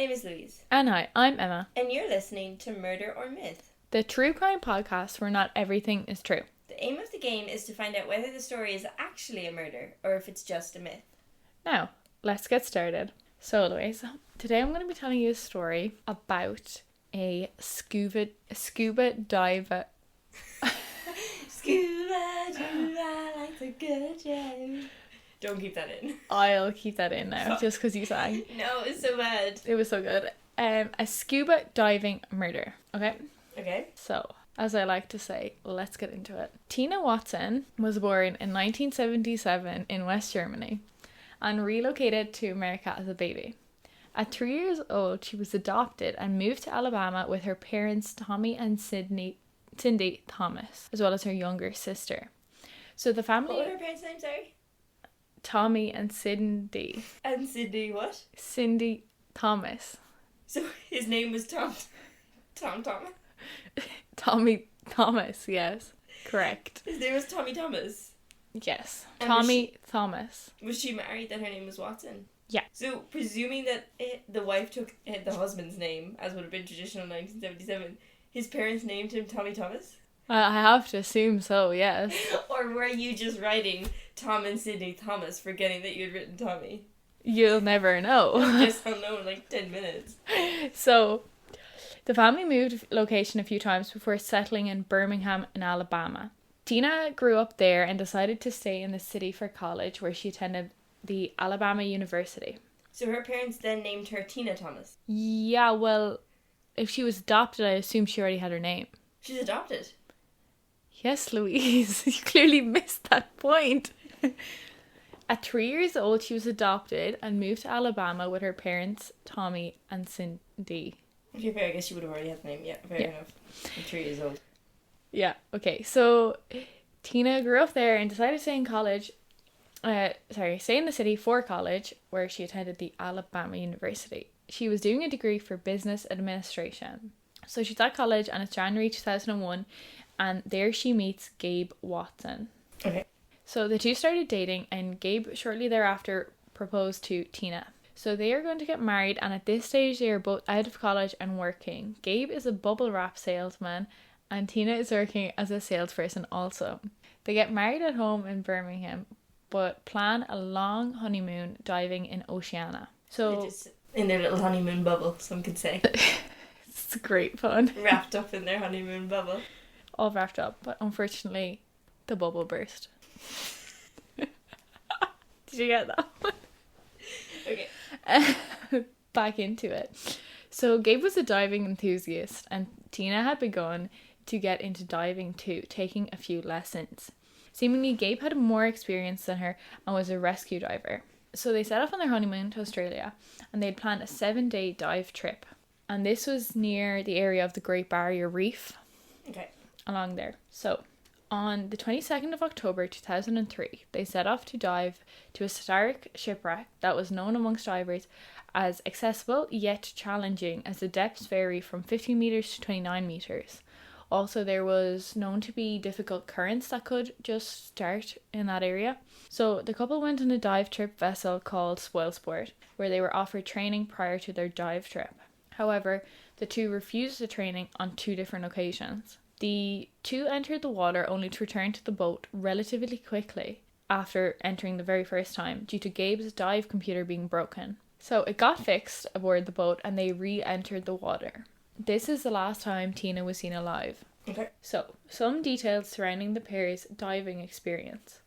name is Louise. And hi, I'm Emma. And you're listening to Murder or Myth, the true crime podcast where not everything is true. The aim of the game is to find out whether the story is actually a murder or if it's just a myth. Now, let's get started. So, Louise, today I'm going to be telling you a story about a scuba diver. Scuba diver like a good job. Don't keep that in. I'll keep that in now, just because you sang. No, it's so bad. It was so good. A scuba diving murder. Okay? Okay. So, as I like to say, let's get into it. Tina Watson was born in 1977 in West Germany and relocated to America as a baby. At 3 years old, she was adopted and moved to Alabama with her parents Tommy and Cindy Thomas, as well as her younger sister. So the family... What were her parents' names, sorry? Tommy and Cindy. And Cindy what? Cindy Thomas. So his name was Tom Thomas? Tommy Thomas, yes. Correct. His name was Tommy Thomas? Yes. And Tommy Thomas. Was she married that her name was Watson? Yeah. So, presuming that the wife took the husband's name, as would have been traditional in 1977, his parents named him Tommy Thomas? I have to assume so, yes. Or were you just writing Tom and Sydney Thomas, forgetting that you had written Tommy? You'll never know. I guess I'll know in like 10 minutes. So, the family moved location a few times before settling in Birmingham in Alabama. Tina grew up there and decided to stay in the city for college, where she attended the Alabama University. So her parents then named her Tina Thomas? Yeah, well, if she was adopted, I assume she already had her name. She's adopted? Yes, Louise, you clearly missed that point. At 3 years old, she was adopted and moved to Alabama with her parents, Tommy and Cindy. Okay, fair. I guess she would have already had the name. Yeah, fair enough. I'm 3 years old. Yeah, okay. So, Tina grew up there and decided to stay in the city for college, where she attended the Alabama University. She was doing a degree for business administration. So she's at college and it's January 2001, and there she meets Gabe Watson. Okay. So the two started dating, and Gabe shortly thereafter proposed to Tina. So they are going to get married, and at this stage they are both out of college and working. Gabe is a bubble wrap salesman and Tina is working as a salesperson also. They get married at home in Birmingham, but plan a long honeymoon diving in Oceania. So just in their little honeymoon bubble, some could say. It's great fun. Wrapped up in their honeymoon bubble. All wrapped up, but unfortunately the bubble burst. Did you get that one? Okay. Back into it. So Gabe was a diving enthusiast, and Tina had begun to get into diving too, taking a few lessons. Seemingly Gabe had more experience than her and was a rescue diver. So they set off on their honeymoon to Australia, and they'd planned a 7-day dive trip. And this was near the area of the Great Barrier Reef. Okay. Along there. So, on the 22nd of October 2003, they set off to dive to a historic shipwreck that was known amongst divers as accessible yet challenging, as the depths vary from 15 metres to 29 metres. Also, there was known to be difficult currents that could just start in that area. So, the couple went on a dive trip vessel called Spoilsport, where they were offered training prior to their dive trip. However, the two refused the training on 2 different occasions. The two entered the water only to return to the boat relatively quickly after entering the very first time, due to Gabe's dive computer being broken. So it got fixed aboard the boat and they re-entered the water. This is the last time Tina was seen alive. Okay. So, some details surrounding the pair's diving experience.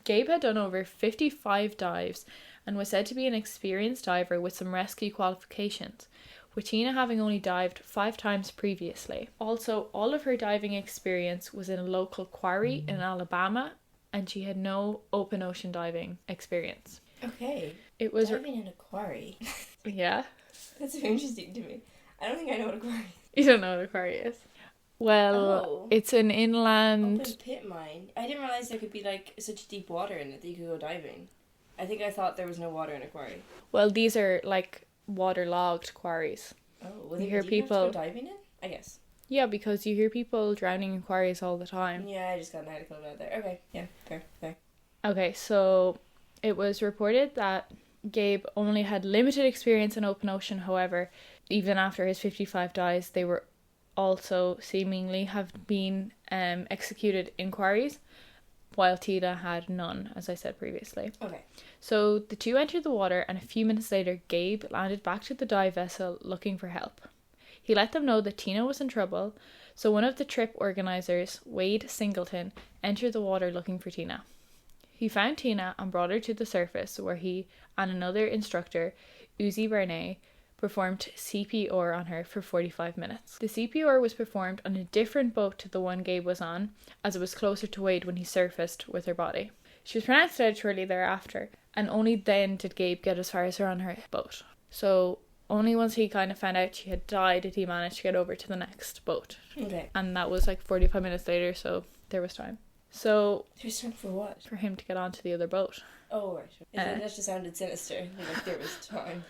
Gabe had done over 55 dives and was said to be an experienced diver with some rescue qualifications, with Tina having only dived 5 times previously. Also, all of her diving experience was in a local quarry in Alabama, and she had no open ocean diving experience. Okay. It was diving in a quarry. Yeah. That's very interesting to me. I don't think I know what a quarry is. You don't know what a quarry is? Well, It's an inland... Open pit mine. I didn't realise there could be like such deep water in it that you could go diving. I thought there was no water in a quarry. Well, these are like waterlogged quarries. Oh, well, you hear people have to go diving in? I guess. Yeah, because you hear people drowning in quarries all the time. Yeah, I just got an article about that. Okay, yeah, fair. Okay, so it was reported that Gabe only had limited experience in open ocean. However, even after his 55 dies, they were also seemingly have been executed inquiries, while Tina had none, as I said previously. Okay. So the two entered the water, and a few minutes later, Gabe landed back to the dive vessel looking for help. He let them know that Tina was in trouble, so one of the trip organisers, Wade Singleton, entered the water looking for Tina. He found Tina and brought her to the surface, where he and another instructor, Uzi Barney, performed CPR on her for 45 minutes. The CPR was performed on a different boat to the one Gabe was on, as it was closer to Wade when he surfaced with her body. She was pronounced dead shortly thereafter, and only then did Gabe get as far as her on her boat. So only once he kind of found out she had died did he manage to get over to the next boat. Okay. And that was like 45 minutes later, so there was time. So There's time for what? for him to get onto the other boat. Oh, right. That just sounded sinister. Like there was time.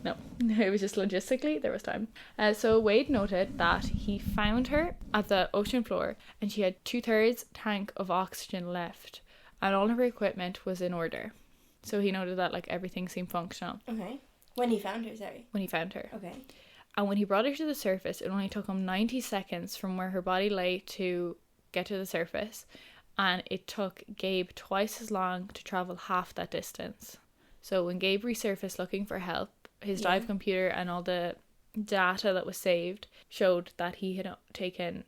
No, it was just logistically, there was time. So Wade noted that he found her at the ocean floor and she had 2/3 tank of oxygen left and all of her equipment was in order. So he noted that like everything seemed functional. Okay. When he found her, sorry. When he found her. Okay. And when he brought her to the surface, it only took him 90 seconds from where her body lay to get to the surface. And it took Gabe twice as long to travel half that distance. So when Gabe resurfaced looking for help, his dive computer and all the data that was saved showed that he had taken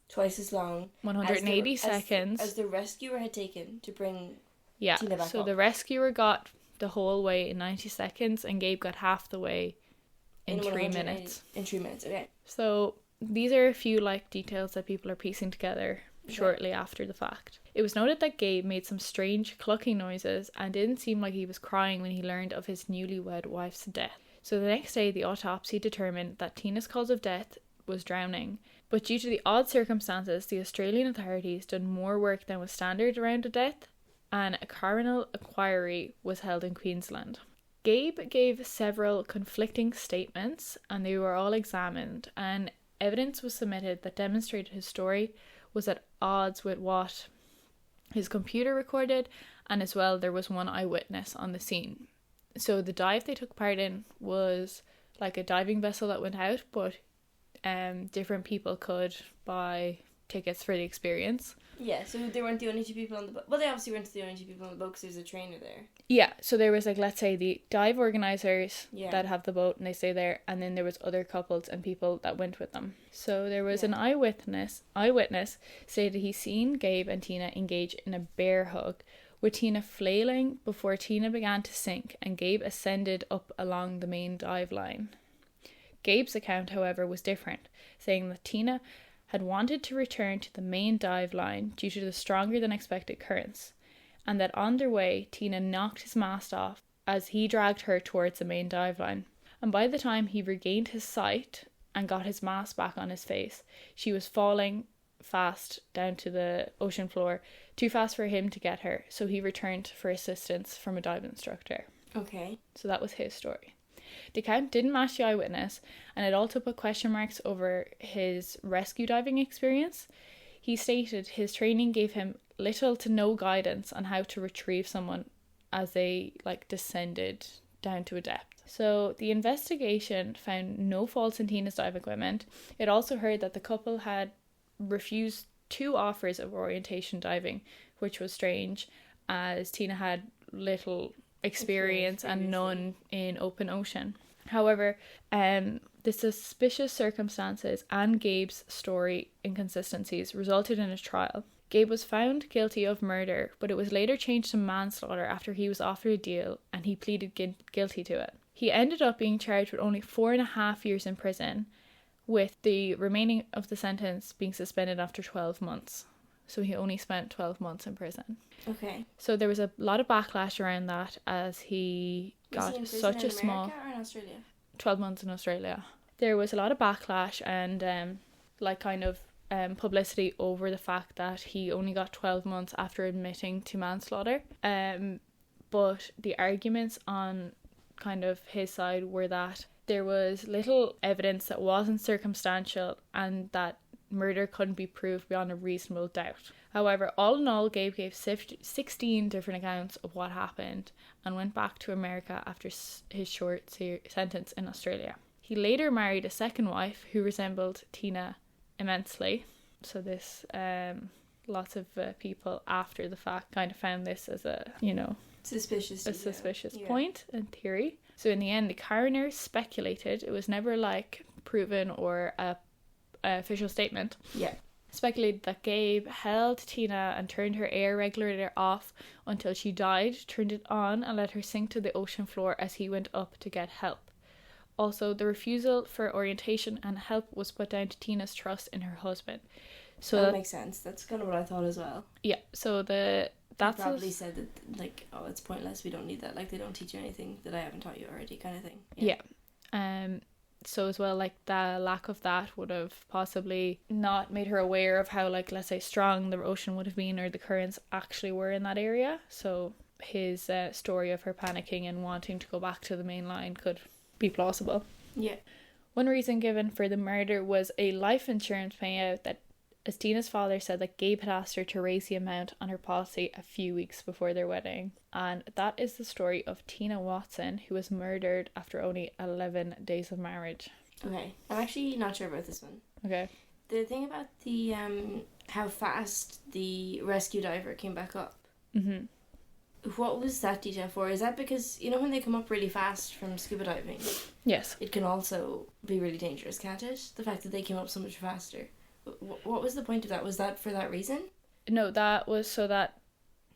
twice as long 180 seconds as the rescuer had taken to bring Tina back up. The rescuer got the whole way in 90 seconds and Gabe got half the way in 3 minutes. In 3 minutes, okay. So these are a few like details that people are piecing together shortly after the fact. It was noted that Gabe made some strange clucking noises and didn't seem like he was crying when he learned of his newlywed wife's death. So the next day, the autopsy determined that Tina's cause of death was drowning. But due to the odd circumstances, the Australian authorities did more work than was standard around a death, and a coroner inquiry was held in Queensland. Gabe gave several conflicting statements, and they were all examined, and evidence was submitted that demonstrated his story was at odds with what his computer recorded, and as well there was one eyewitness on the scene. So the dive they took part in was like a diving vessel that went out, but different people could buy tickets for the experience. Yeah, so they weren't the only two people on the boat. Well, they obviously weren't the only two people on the boat because there's a trainer there. Yeah, so there was like, let's say the dive organisers that have the boat and they stay there, and then there was other couples and people that went with them. So there was an eyewitness stated he seen Gabe and Tina engage in a bear hug, with Tina flailing before Tina began to sink and Gabe ascended up along the main dive line. Gabe's account, however, was different, saying that Tina had wanted to return to the main dive line due to the stronger than expected currents, and that on their way, Tina knocked his mast off as he dragged her towards the main dive line. And by the time he regained his sight and got his mask back on his face, she was falling fast down to the ocean floor, too fast for him to get her, so he returned for assistance from a dive instructor. Okay. So that was his story. The account didn't match the eyewitness, and it also put question marks over his rescue diving experience. He stated his training gave him little to no guidance on how to retrieve someone as they descended down to a depth. So the investigation found no faults in Tina's dive equipment. It also heard that the couple had refused 2 offers of orientation diving, which was strange, as Tina had little experience and none in open ocean. However, the suspicious circumstances and Gabe's story inconsistencies resulted in a trial. Gabe was found guilty of murder, but it was later changed to manslaughter after he was offered a deal and he pleaded guilty to it. He ended up being charged with only 4.5 years in prison, with the remaining of the sentence being suspended after 12 months. So he only spent 12 months in prison. Okay. So there was a lot of backlash around that, as he got such a small... Was he in America or in Australia? 12 months in Australia. There was a lot of backlash and publicity over the fact that he only got 12 months after admitting to manslaughter. But the arguments on kind of his side were that there was little evidence that wasn't circumstantial and that murder couldn't be proved beyond a reasonable doubt. However, all in all, Gabe gave 16 different accounts of what happened and went back to America after his short sentence in Australia. He later married a second wife who resembled Tina immensely. So this, lots of people after the fact kind of found this as a, suspicious point and theory. So in the end, the coroner speculated, it was never like proven or a official statement. Yeah. Speculated that Gabe held Tina and turned her air regulator off until she died, turned it on and let her sink to the ocean floor as he went up to get help. Also, the refusal for orientation and help was put down to Tina's trust in her husband. So that makes sense. That's kind of what I thought as well. Yeah, so that's probably said that, like, oh, it's pointless, we don't need that, like, they don't teach you anything that I haven't taught you already, kind of thing. Yeah. So as well, like, the lack of that would have possibly not made her aware of how, like, let's say strong the ocean would have been or the currents actually were in that area. So his story of her panicking and wanting to go back to the main line could be plausible. Yeah. One reason given for the murder was a life insurance payout that, as Tina's father said, that Gabe had asked her to raise the amount on her policy a few weeks before their wedding. And that is the story of Tina Watson, who was murdered after only 11 days of marriage. Okay. I'm actually not sure about this one. Okay. The thing about the how fast the rescue diver came back up. Mm-hmm. What was that detail for? Is that because, when they come up really fast from scuba diving? Yes. It can also be really dangerous, can't it? The fact that they came up so much faster. What was the point of that? Was that for that reason? No, that was so that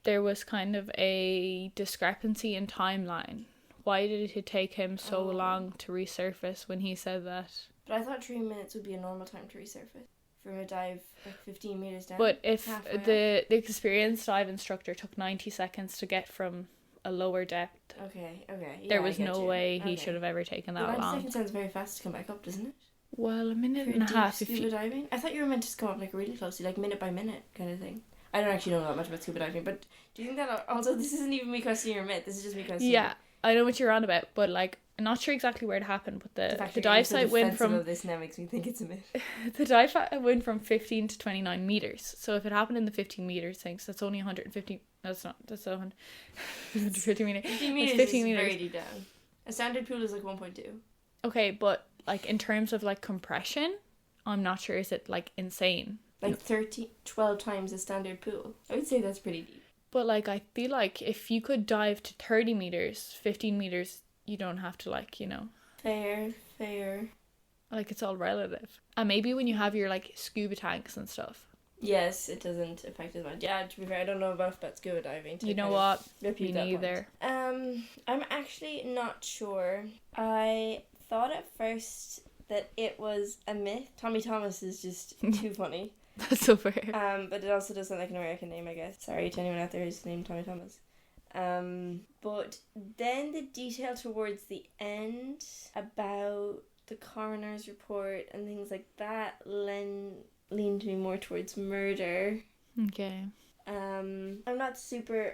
there was kind of a discrepancy in timeline. Why did it take him so long to resurface when he said that? But I thought 3 minutes would be a normal time to resurface from a dive like 15 meters down. But if the experienced dive instructor took 90 seconds to get from a lower depth, okay, yeah, there was no way he should have ever taken that 90 long. 90 seconds sounds very fast to come back up, doesn't it? Well, a minute for and a half. Scuba diving? I thought you were meant to come up like really closely, like minute by minute kind of thing. I don't actually know that much about scuba diving, but do you think that also, this isn't even me questioning your myth, this is just me questioning. Yeah, I know what you're on about, but like, I'm not sure exactly where it happened, but the dive site went from... of this now makes me think it's a myth. The dive site went from 15 to 29 meters. So if it happened in the 15 meters things, that's only 150... That's 150 meters. 15 meters 15 is very deep down. A standard pool is like 1.2. Okay, but like in terms of like compression, I'm not sure, is it like insane? Like 12 times a standard pool. I would say that's pretty deep. But like, I feel like if you could dive to 30 meters, 15 meters... You don't have to Fair. Like, it's all relative. And maybe when you have your, like, scuba tanks and stuff. Yes, it doesn't affect as much. Yeah, to be fair, I don't know about scuba diving. You know what? Me neither. I'm actually not sure. I thought at first that it was a myth. Tommy Thomas is just too funny. That's so fair. But it also does sound like an American name, I guess. Sorry to anyone out there who's named Tommy Thomas. But then the detail towards the end about the coroner's report and things like that leaned me more towards murder. Okay. I'm not super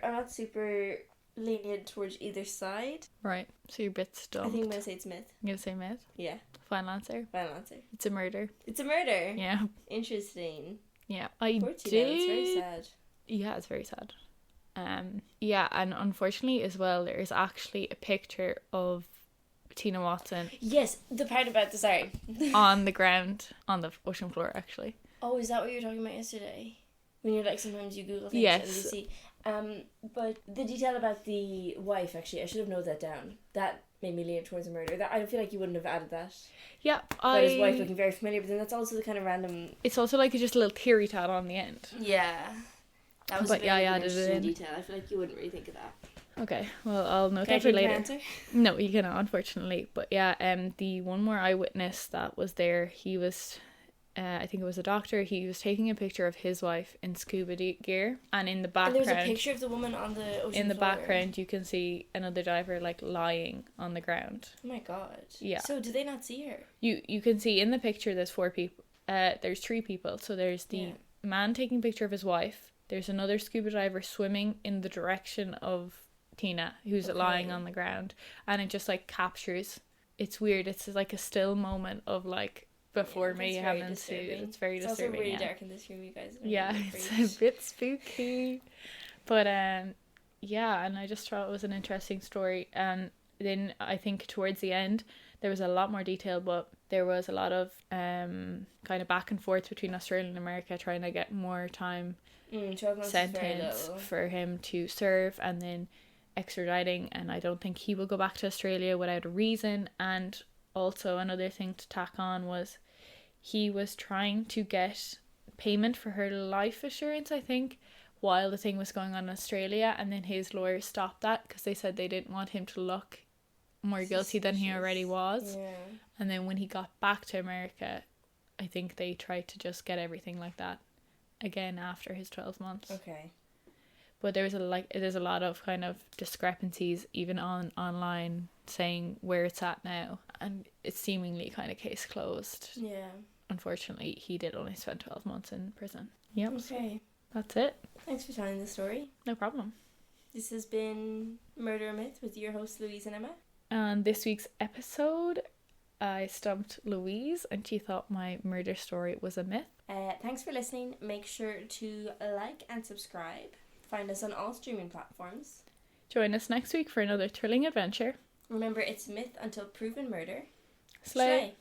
lenient towards either side. Right. So you're a bit stumped. I think I'm gonna say it's myth. You're gonna say myth? Yeah. Final answer? Final answer. It's a murder. It's a murder? Yeah. Interesting. Yeah. It's very sad. Yeah, it's very sad. Yeah, and unfortunately as well, there is actually a picture of Tina Watson. Yes, the part about sorry. on the ground, on the ocean floor, actually. Oh, is that what you were talking about yesterday? When you're like, sometimes you Google things yes. and you see. But the detail about the wife, actually, I should have noted that down. That made me lean towards a murder. That I feel like you wouldn't have added that. Yeah, About his wife looking very familiar, but then that's also the kind of random... It's also like just a little theory to add on the end. Yeah. That was but I added it in detail. I feel like you wouldn't really think of that. Okay, well, I'll note that for later. Answer? No, you cannot, unfortunately. But yeah, the one more eyewitness that was there, he was, I think it was a doctor. He was taking a picture of his wife in scuba gear, and in the background, and there's a picture of the woman on the ocean in the floor. background, you can see another diver like lying on the ground. Oh my god! Yeah. So do they not see her? You can see in the picture. There's 4 people. There's 3 people. So there's the man taking a picture of his wife. There's another scuba diver swimming in the direction of Tina, who's lying on the ground, and it just like captures. It's weird. It's like a still moment of like before Yeah, that's mayhem very ensued. disturbing. It's very It's disturbing. also really yeah. dark in this room, you guys. I don't Yeah, know if it's you're a bit spooky. But yeah, and I just thought it was an interesting story. And then I think towards the end there was a lot more detail, but there was a lot of kind of back and forth between Australia and America trying to get more time 12 months is very sentence little. for him to serve, and then extraditing, and I don't think he will go back to Australia without a reason. And also another thing to tack on was he was trying to get payment for her life assurance, I think, while the thing was going on in Australia, and then his lawyers stopped that because they said they didn't want him to look more guilty than he already was. Yeah. And then when he got back to America, I think they tried to just get everything like that again after his 12 months. Okay. But there's a lot of kind of discrepancies even online saying where it's at now, and it's seemingly kind of case closed. Yeah. Unfortunately, he did only spend 12 months in prison. Yep. Okay. That's it. Thanks for telling the story. No problem. This has been Murder or Myth with your hosts Louise and Emma. And this week's episode, I stumped Louise and she thought my murder story was a myth. Thanks for listening. Make sure to like and subscribe. Find us on all streaming platforms. Join us next week for another thrilling adventure. Remember, it's myth until proven murder. Slay.